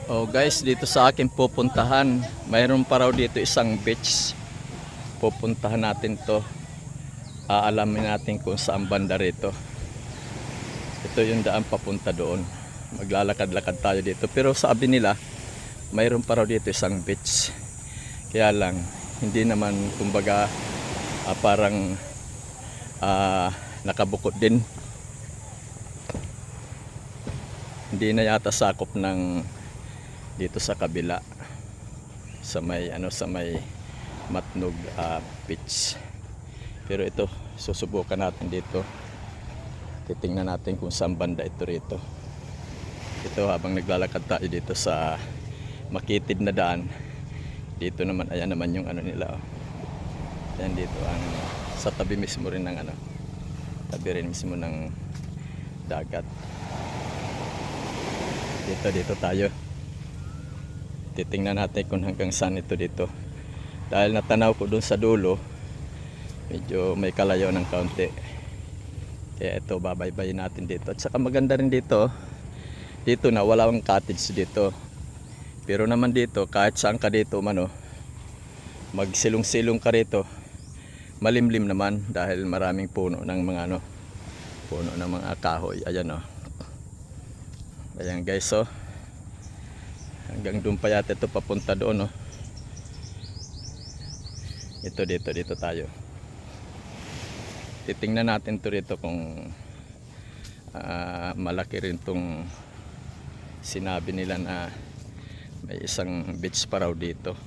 Oh guys, dito sa akin pupuntahan, mayroon pa raw dito isang beach. Pupuntahan natin to. Aalamin natin kung saan banda rito. Ito yung daan papunta doon. Maglalakad-lakad tayo dito. Pero sabi nila, mayroon pa raw dito isang beach. Kaya lang, hindi naman kumbaga parang nakabukod din. Hindi na yata sakop ng dito sa kabila sa may Matnog beach. Pero ito, susubukan natin dito. Titingnan natin kung saan banda ito rito. Ito habang naglalakad tayo dito sa makitid na daan. Dito naman, ayan naman yung nila. Ayan dito ang sa tabi mismo rin ng tabi rin mismo ng dagat. Dito tayo. Titingnan natin kung hanggang saan ito dito. Dahil natanaw ko dun sa dulo, medyo may kalayo ng kaunti. Kaya ito, babaybayin natin dito. At saka maganda rin dito. Dito na wala akong cottage dito. Pero naman dito, kahit saan ka dito magsilong-silong ka rito, malimlim naman dahil maraming puno ng mga puno ng mga kahoy. Ayan Ayan guys, hanggang doon pa yata ito papunta doon. Ito dito tayo. Titingnan natin to rito kung malaki rin tong sinabi nila na may isang beach pa raw dito.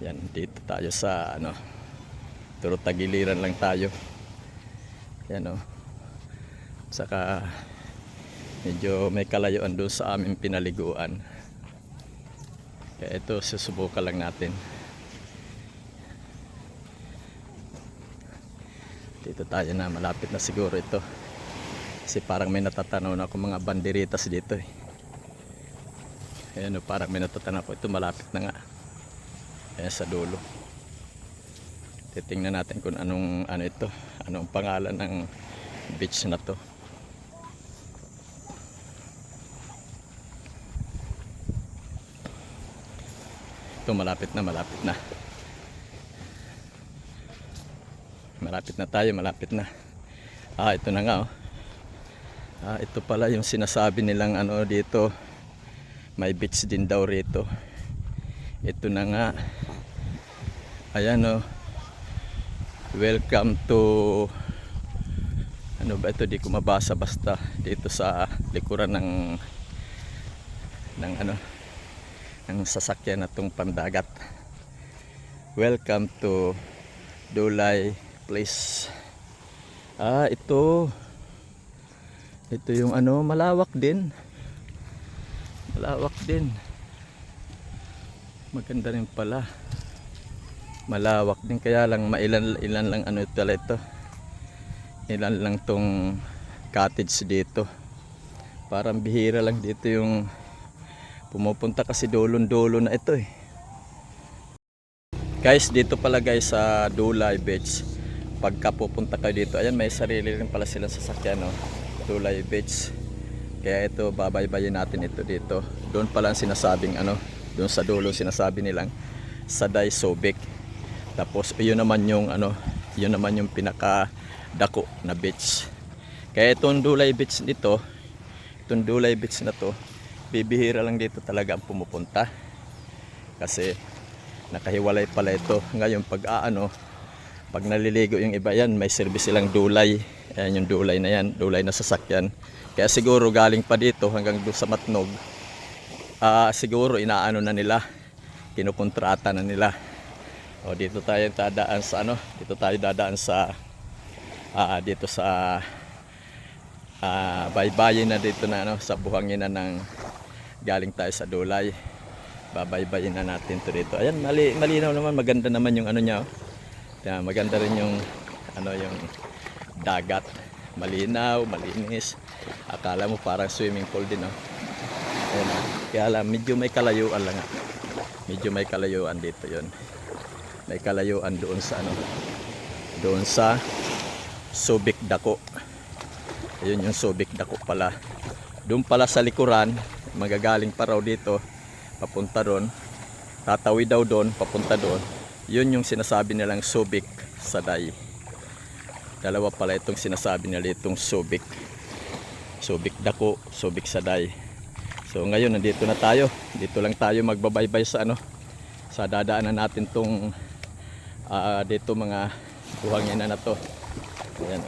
Yan, dito tayo sa turo tagiliran lang tayo. Yan saka medyo may kalayuan doon sa aming pinaliguan. Kaya ito, susubukan lang natin. Dito tayo na, malapit na siguro ito. Kasi parang may natatanaw na ako mga banderitas dito Ayan parang may natatanaw ko. Ito malapit na nga. Ayan sa dulo. Titingnan natin kung anong pangalan ng beach na to. Ito malapit na. Malapit na tayo, malapit na. Ito na nga ito pala yung sinasabi nilang dito. May beach din daw rito. Ito na nga. Ayan welcome to ba ito, di ko mabasa, basta dito sa likuran ng sasakyan na tong pandagat. Welcome to Dulay Place. Ito yung malawak din. Maganda rin pala. Malawak din, kaya lang ilan lang ito. Ilan lang tong cottage dito. Parang bihira lang dito yung pumupunta, kasi dulo na ito Guys, dito pala guys sa Dulay Beach. Pagka pupunta kayo dito, ayan, may sarili rin pala silang sasakyan Dulay Beach. Kaya ito, babaybayin natin ito dito. Doon pala sinasabing doon sa dulo sinasabi nilang Saday Subic. Tapos yun naman yung pinaka dako na beach. Kaya itong Dulay Beach na to, bibihira lang dito talaga ang pumupunta. Kasi nakahiwalay pala ito. Ngayon pag naliligo yung iba, yan, may service silang dulay. Ayan yung dulay na yan, dulay na sasakyan. Kaya siguro galing pa dito hanggang doon sa Matnog. Siguro na nila, kinukontrata na nila. Dito tayo dadaan sa dito sa baybayin na dito na sa buhangin na ng galing tayo sa Dulay. Babaybayin na natin to dito. Ayan, malinaw naman, maganda naman yung niya. Ayan, maganda rin yung yung dagat. Malinaw, malinis. Akala mo parang swimming pool din Ayan, kaya lang medyo may kalayuan lang Medyo may kalayuan dito yon. May kalayuan doon sa Subic Dako. Ayun yung Subic Dako pala. Doon pala sa likuran, magagaling pa raw dito, papunta doon. Tatawid daw doon, papunta doon. Yun yung sinasabi nilang Subic Saday. Dalawa pala itong sinasabi nila, itong Subic. Subic Dako, Subic Saday. So ngayon nandito na tayo. Dito lang tayo magbabaybay sa sa dadaanan natin tong dito mga buhangin na to. Ayan.